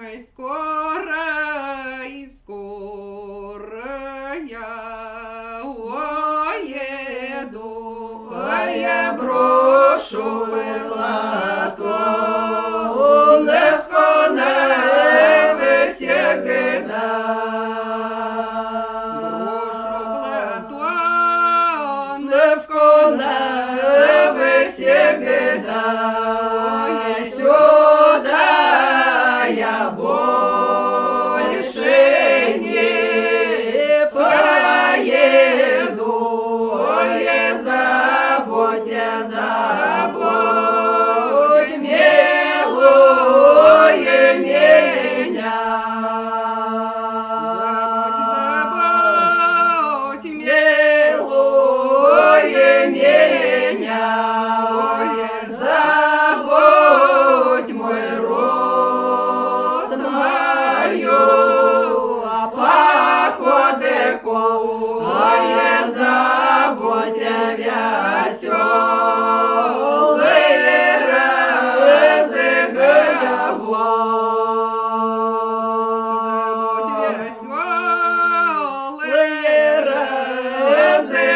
и скоро я уеду, а я брошу плато, не в коне висягида. Брошу плато, не в коне висягида. Сюда я больше не поеду, забудь милуя меня. Забудь милуя меня. Забудь мой рост, мою походы, забудь веселые разговоры. Забудь веселые разговоры.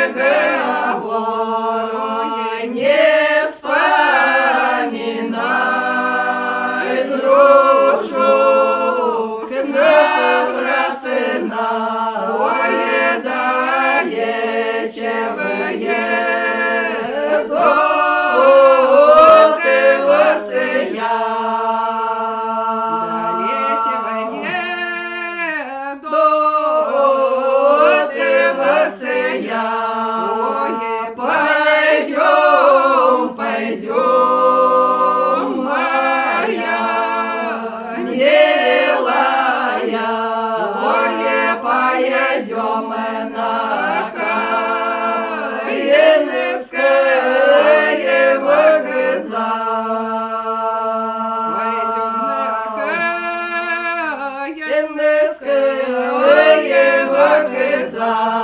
Не вспоминай, дружок, набросанное далече выеду ты лысая. Далече выеду ты лысая. Пойдем, моя милая, поедем мы на Каинское вокзал. Пойдем на Каинское вокзал.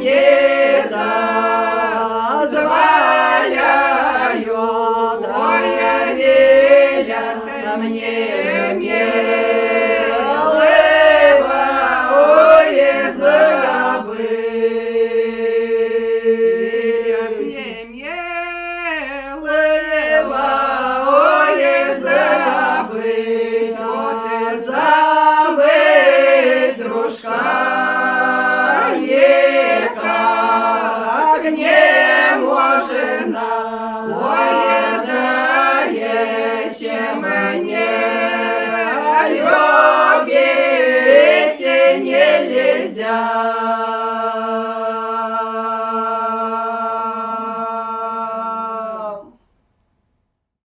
не дозволяй. Витягнемо